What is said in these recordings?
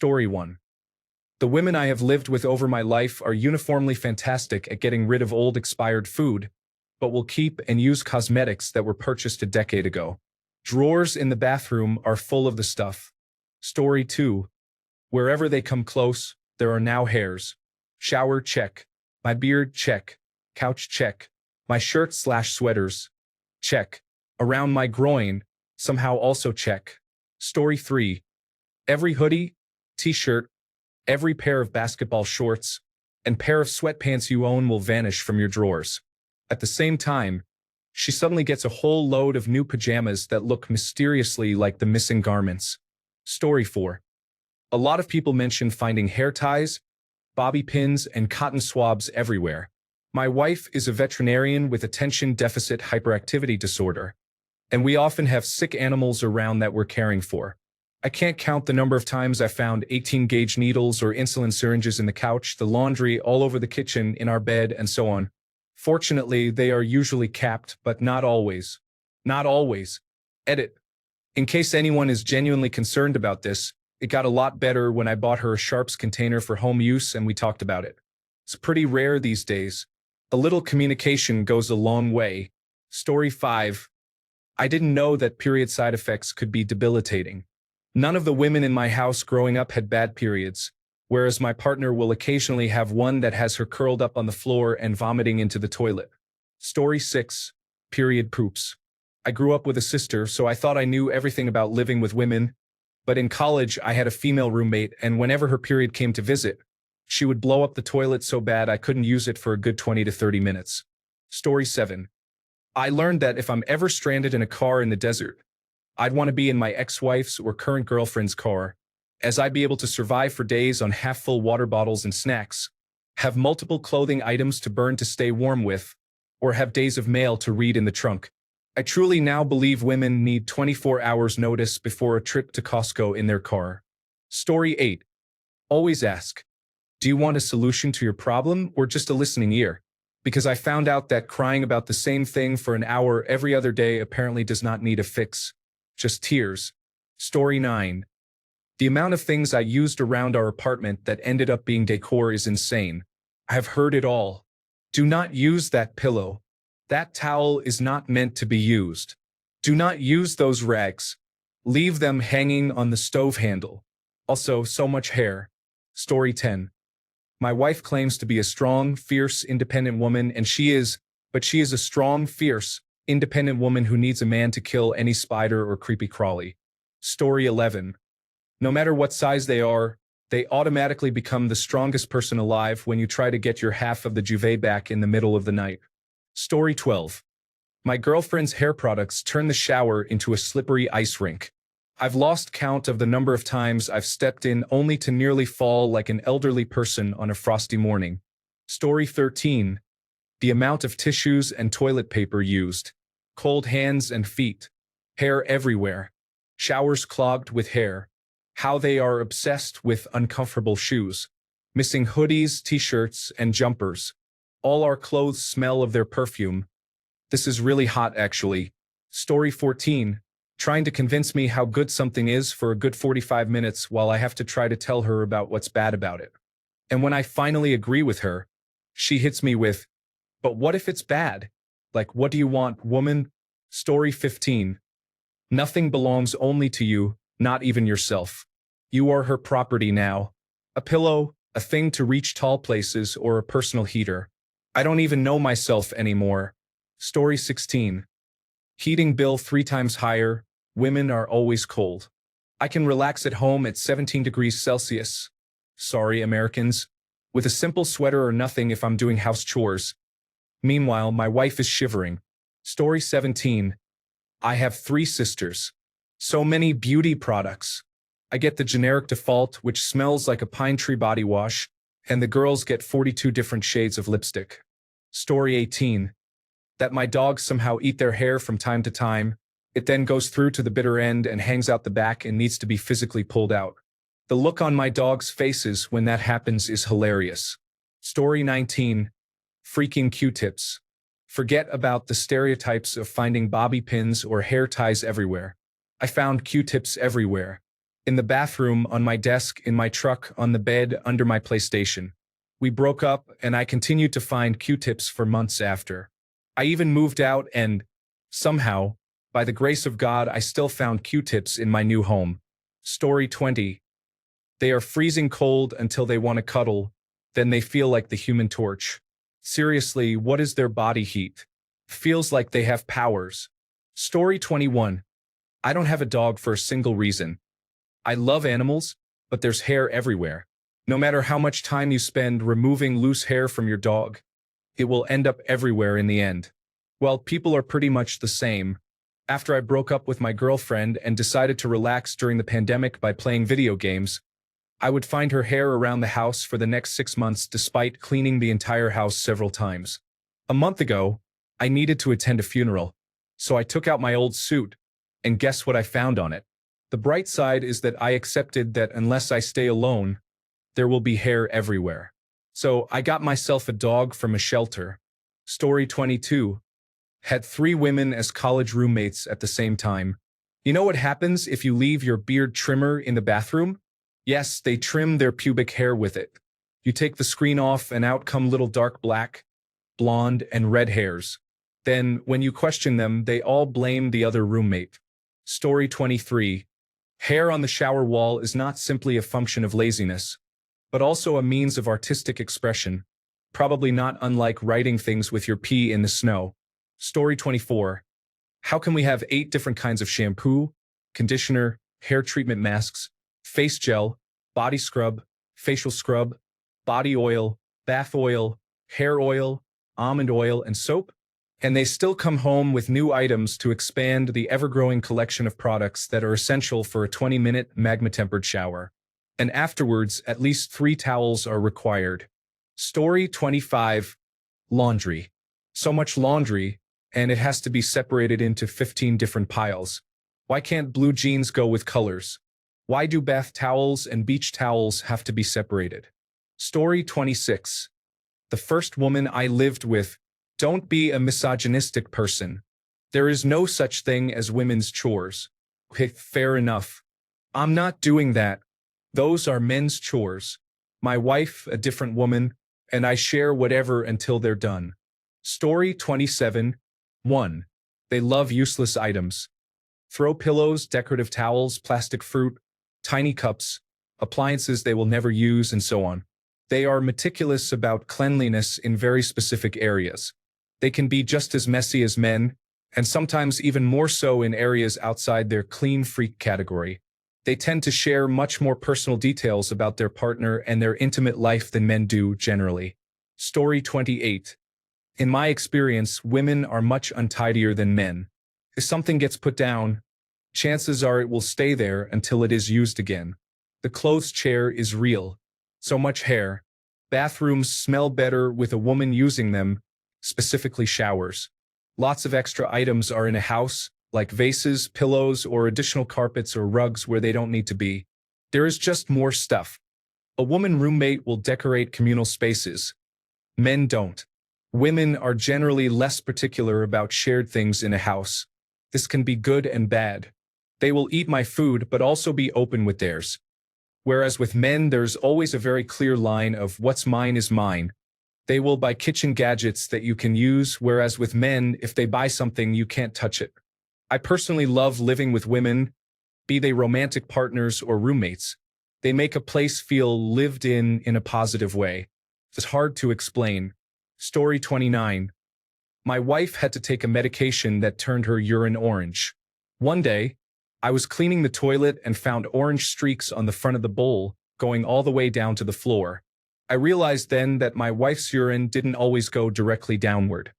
Story 1. The women I have lived with over my life are uniformly fantastic at getting rid of old expired food, but will keep and use cosmetics that were purchased a decade ago. Drawers in the bathroom are full of the stuff. Story 2. Wherever they come close, there are now hairs. Shower, check. My beard, check. Couch, check. My shirt/sweaters, check. Around my groin, somehow also check. Story 3. Every hoodie, t-shirt, every pair of basketball shorts, and pair of sweatpants you own will vanish from your drawers. At the same time, she suddenly gets a whole load of new pajamas that look mysteriously like the missing garments. Story 4. A lot of people mention finding hair ties, bobby pins, and cotton swabs everywhere. My wife is a veterinarian with attention deficit hyperactivity disorder, and we often have sick animals around that we're caring for. I can't count the number of times I found 18-gauge needles or insulin syringes in the couch, the laundry, all over the kitchen, in our bed, and so on. Fortunately, they are usually capped, but not always. Not always. Edit. In case anyone is genuinely concerned about this, it got a lot better when I bought her a Sharps container for home use and we talked about it. It's pretty rare these days. A little communication goes a long way. Story 5. I didn't know that period side effects could be debilitating. None of the women in my house growing up had bad periods, whereas my partner will occasionally have one that has her curled up on the floor and vomiting into the toilet. Story 6. Period poops. I grew up with a sister, so I thought I knew everything about living with women, but in college I had a female roommate, and whenever her period came to visit, she would blow up the toilet so bad I couldn't use it for a good 20 to 30 minutes. Story 7. I learned that if I'm ever stranded in a car in the desert, I'd want to be in my ex-wife's or current girlfriend's car, as I'd be able to survive for days on half-full water bottles and snacks, have multiple clothing items to burn to stay warm with, or have days of mail to read in the trunk. I truly now believe women need 24 hours notice before a trip to Costco in their car. Story 8. Always ask, do you want a solution to your problem or just a listening ear? Because I found out that crying about the same thing for an hour every other day apparently does not need a fix. Just tears. Story 9. The amount of things I used around our apartment that ended up being decor is insane. I have heard it all. Do not use that pillow. That towel is not meant to be used. Do not use those rags. Leave them hanging on the stove handle. Also, so much hair. Story 10. My wife claims to be a strong, fierce, independent woman, and she is, but she is a strong, fierce, independent woman who needs a man to kill any spider or creepy crawly. Story 11. No matter what size they are, they automatically become the strongest person alive when you try to get your half of the duvet back in the middle of the night. Story 12. My girlfriend's hair products turn the shower into a slippery ice rink. I've lost count of the number of times I've stepped in only to nearly fall like an elderly person on a frosty morning. Story 13. The amount of tissues and toilet paper used. Cold hands and feet. Hair everywhere. Showers clogged with hair. How they are obsessed with uncomfortable shoes. Missing hoodies, t-shirts, and jumpers. All our clothes smell of their perfume. This is really hot, actually. Story 14. Trying to convince me how good something is for a good 45 minutes while I have to try to tell her about what's bad about it. And when I finally agree with her, she hits me with, but what if it's bad? Like, what do you want, woman? Story 15. Nothing belongs only to you, not even yourself. You are her property now. A pillow, a thing to reach tall places, or a personal heater. I don't even know myself anymore. Story 16. Heating bill 3 times higher. Women are always cold. I can relax at home at 17 degrees Celsius. Sorry, Americans. With a simple sweater or nothing if I'm doing house chores. Meanwhile, my wife is shivering. Story 17. I have 3 sisters. So many beauty products. I get the generic default, which smells like a pine tree body wash, and the girls get 42 different shades of lipstick. Story 18. That my dogs somehow eat their hair from time to time. It then goes through to the bitter end and hangs out the back and needs to be physically pulled out. The look on my dogs' faces when that happens is hilarious. Story 19. Freaking Q-tips. Forget about the stereotypes of finding bobby pins or hair ties everywhere. I found Q-tips everywhere. In the bathroom, on my desk, in my truck, on the bed, under my PlayStation. We broke up, and I continued to find Q-tips for months after. I even moved out and, somehow, by the grace of God, I still found Q-tips in my new home. Story 20. They are freezing cold until they want to cuddle, then they feel like the Human Torch. Seriously, what is their body heat? Feels like they have powers. Story 21. I don't have a dog for a single reason. I love animals, but there's hair everywhere. No matter how much time you spend removing loose hair from your dog, it will end up everywhere in the end. Well, people are pretty much the same. After I broke up with my girlfriend and decided to relax during the pandemic by playing video games, I would find her hair around the house for the next 6 months despite cleaning the entire house several times. A month ago, I needed to attend a funeral, so I took out my old suit, and guess what I found on it? The bright side is that I accepted that unless I stay alone, there will be hair everywhere. So I got myself a dog from a shelter. Story 22. Had 3 women as college roommates at the same time. You know what happens if you leave your beard trimmer in the bathroom? Yes, they trim their pubic hair with it. You take the screen off and out come little dark black, blonde, and red hairs. Then, when you question them, they all blame the other roommate. Story 23. Hair on the shower wall is not simply a function of laziness, but also a means of artistic expression, probably not unlike writing things with your pee in the snow. Story 24. How can we have 8 different kinds of shampoo, conditioner, hair treatment masks, face gel, body scrub, facial scrub, body oil, bath oil, hair oil, almond oil, and soap? And they still come home with new items to expand the ever-growing collection of products that are essential for a 20-minute magma-tempered shower. And afterwards, at least 3 towels are required. Story 25. Laundry. So much laundry, and it has to be separated into 15 different piles. Why can't blue jeans go with colors? Why do bath towels and beach towels have to be separated? Story 26. The first woman I lived with. Don't be a misogynistic person. There is no such thing as women's chores. Fair enough. I'm not doing that. Those are men's chores. My wife, a different woman, and I share whatever until they're done. Story 27. 1. They love useless items. Throw pillows, decorative towels, plastic fruit, tiny cups, appliances they will never use, and so on. They are meticulous about cleanliness in very specific areas. They can be just as messy as men, and sometimes even more so in areas outside their clean freak category. They tend to share much more personal details about their partner and their intimate life than men do generally. Story 28. In my experience, women are much untidier than men. If something gets put down, chances are it will stay there until it is used again. The clothes chair is real. So much hair. Bathrooms smell better with a woman using them, specifically showers. Lots of extra items are in a house, like vases, pillows, or additional carpets or rugs where they don't need to be. There is just more stuff. A woman roommate will decorate communal spaces. Men don't. Women are generally less particular about shared things in a house. This can be good and bad. They will eat my food but also be open with theirs. Whereas with men, there's always a very clear line of what's mine is mine. They will buy kitchen gadgets that you can use, whereas with men, if they buy something, you can't touch it. I personally love living with women, be they romantic partners or roommates. They make a place feel lived in a positive way. It's hard to explain. Story 29. My wife had to take a medication that turned her urine orange. One day, I was cleaning the toilet and found orange streaks on the front of the bowl, going all the way down to the floor. I realized then that my wife's urine didn't always go directly downward.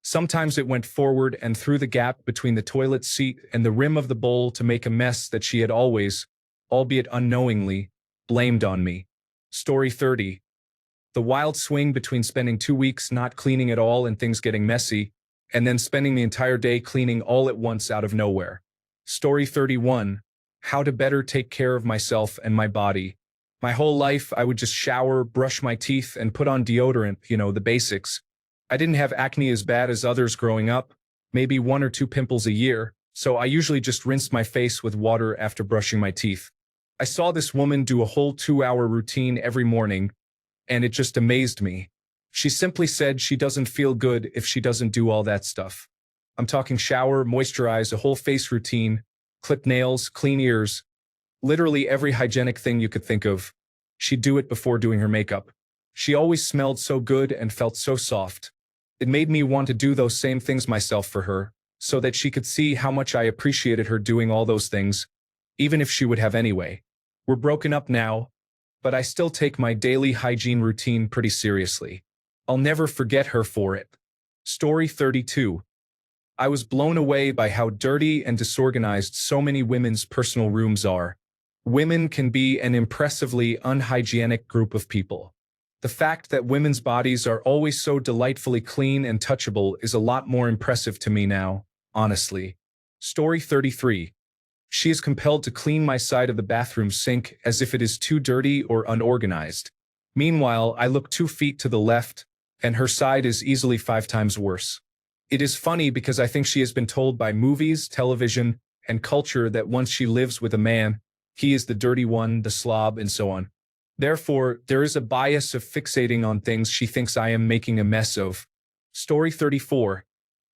Sometimes it went forward and through the gap between the toilet seat and the rim of the bowl to make a mess that she had always, albeit unknowingly, blamed on me. Story 30. The wild swing between spending 2 weeks not cleaning at all and things getting messy, and then spending the entire day cleaning all at once out of nowhere. Story 31. How to better take care of myself and my body. My whole life, I would just shower, brush my teeth, and put on deodorant, the basics. I didn't have acne as bad as others growing up, maybe 1 or 2 pimples a year, so I usually just rinsed my face with water after brushing my teeth. I saw this woman do a whole 2-hour routine every morning, and it just amazed me. She simply said she doesn't feel good if she doesn't do all that stuff. I'm talking shower, moisturize, a whole face routine, clip nails, clean ears, literally every hygienic thing you could think of. She'd do it before doing her makeup. She always smelled so good and felt so soft. It made me want to do those same things myself for her, so that she could see how much I appreciated her doing all those things, even if she would have anyway. We're broken up now, but I still take my daily hygiene routine pretty seriously. I'll never forget her for it. Story 32. I was blown away by how dirty and disorganized so many women's personal rooms are. Women can be an impressively unhygienic group of people. The fact that women's bodies are always so delightfully clean and touchable is a lot more impressive to me now, honestly. Story 33. She is compelled to clean my side of the bathroom sink as if it is too dirty or unorganized. Meanwhile, I look 2 feet to the left, and her side is easily 5 times worse. It is funny because I think she has been told by movies, television, and culture that once she lives with a man, he is the dirty one, the slob, and so on. Therefore, there is a bias of fixating on things she thinks I am making a mess of. Story 34.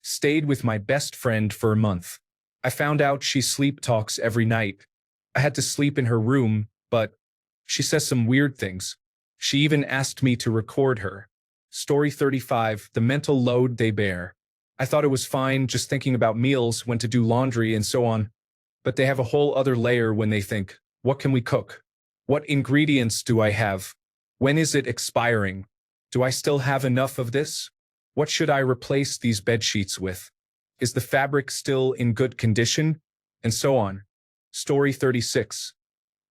Stayed with my best friend for a month. I found out she sleep talks every night. I had to sleep in her room, but she says some weird things. She even asked me to record her. Story 35. The mental load they bear. I thought it was fine just thinking about meals, when to do laundry, and so on. But they have a whole other layer when they think, what can we cook? What ingredients do I have? When is it expiring? Do I still have enough of this? What should I replace these bed sheets with? Is the fabric still in good condition? And so on. Story 36.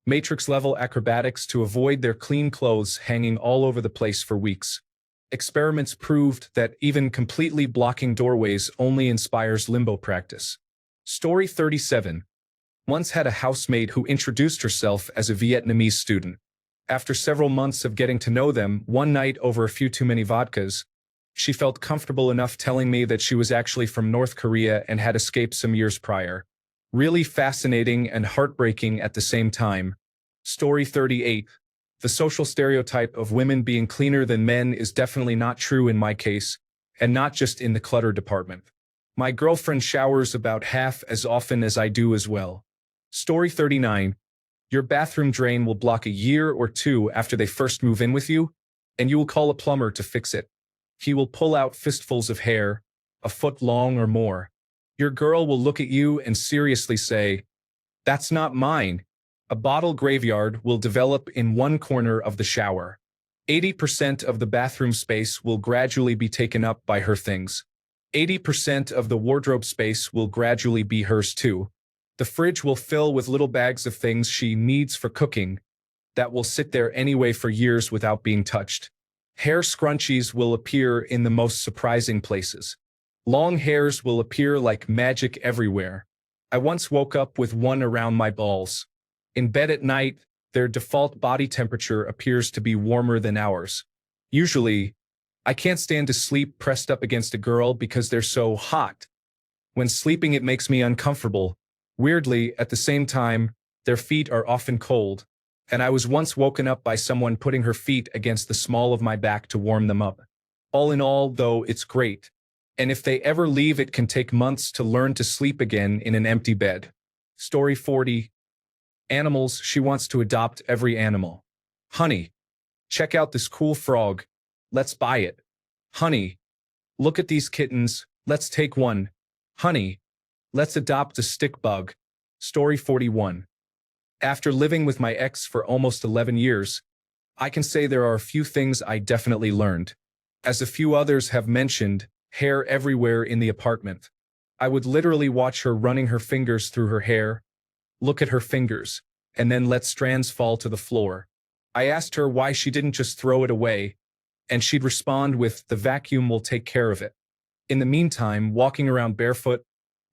Matrix-level acrobatics to avoid their clean clothes hanging all over the place for weeks. Experiments proved that even completely blocking doorways only inspires limbo practice. Story 37. Once had a housemate who introduced herself as a Vietnamese student. After several months of getting to know them, one night over a few too many vodkas, she felt comfortable enough telling me that she was actually from North Korea and had escaped some years prior. Really fascinating and heartbreaking at the same time. Story 38. The social stereotype of women being cleaner than men is definitely not true in my case, and not just in the clutter department. My girlfriend showers about half as often as I do as well. Story 39. Your bathroom drain will block a year or 2 after they first move in with you, and you will call a plumber to fix it. He will pull out fistfuls of hair, a foot long or more. Your girl will look at you and seriously say, "That's not mine." A bottle graveyard will develop in one corner of the shower. 80% of the bathroom space will gradually be taken up by her things. 80% of the wardrobe space will gradually be hers too. The fridge will fill with little bags of things she needs for cooking that will sit there anyway for years without being touched. Hair scrunchies will appear in the most surprising places. Long hairs will appear like magic everywhere. I once woke up with one around my balls. In bed at night, their default body temperature appears to be warmer than ours. Usually, I can't stand to sleep pressed up against a girl because they're so hot. When sleeping, it makes me uncomfortable. Weirdly, at the same time, their feet are often cold, and I was once woken up by someone putting her feet against the small of my back to warm them up. All in all, though, it's great. And if they ever leave, it can take months to learn to sleep again in an empty bed. Story 40. Animals, she wants to adopt every animal. Honey, check out this cool frog. Let's buy it. Honey, look at these kittens. Let's take one. Honey, let's adopt a stick bug. Story 41. After living with my ex for almost 11 years, I can say there are a few things I definitely learned. As a few others have mentioned, hair everywhere in the apartment. I would literally watch her running her fingers through her hair, look at her fingers, and then let strands fall to the floor. I asked her why she didn't just throw it away, and she'd respond with, "The vacuum will take care of it." In the meantime, walking around barefoot,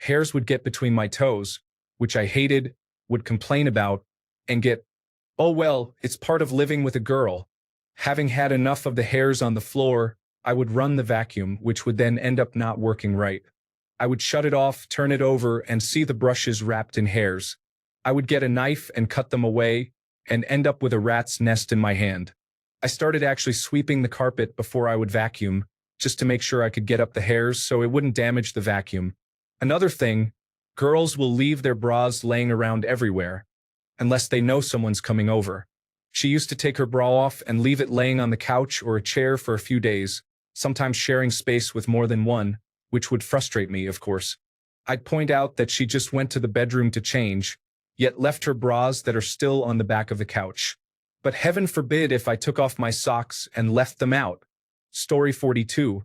hairs would get between my toes, which I hated, would complain about, and get, "Oh well, it's part of living with a girl." Having had enough of the hairs on the floor, I would run the vacuum, which would then end up not working right. I would shut it off, turn it over, and see the brushes wrapped in hairs. I would get a knife and cut them away and end up with a rat's nest in my hand. I started actually sweeping the carpet before I would vacuum, just to make sure I could get up the hairs so it wouldn't damage the vacuum. Another thing, girls will leave their bras laying around everywhere, unless they know someone's coming over. She used to take her bra off and leave it laying on the couch or a chair for a few days, sometimes sharing space with more than one, which would frustrate me, of course. I'd point out that she just went to the bedroom to change, yet left her bras that are still on the back of the couch. But heaven forbid if I took off my socks and left them out. Story 42.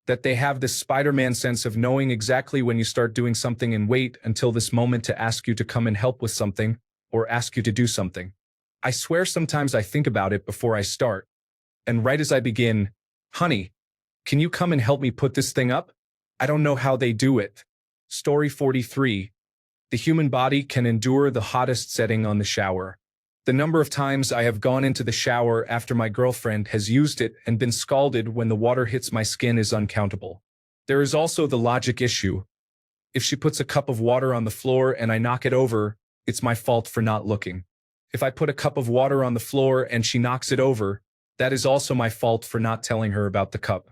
That they have this Spider-Man sense of knowing exactly when you start doing something and wait until this moment to ask you to come and help with something, or ask you to do something. I swear sometimes I think about it before I start. And right as I begin, honey, can you come and help me put this thing up? I don't know how they do it. Story 43. The human body can endure the hottest setting on the shower. The number of times I have gone into the shower after my girlfriend has used it and been scalded when the water hits my skin is uncountable. There is also the logic issue. If she puts a cup of water on the floor and I knock it over, it's my fault for not looking. If I put a cup of water on the floor and she knocks it over, that is also my fault for not telling her about the cup.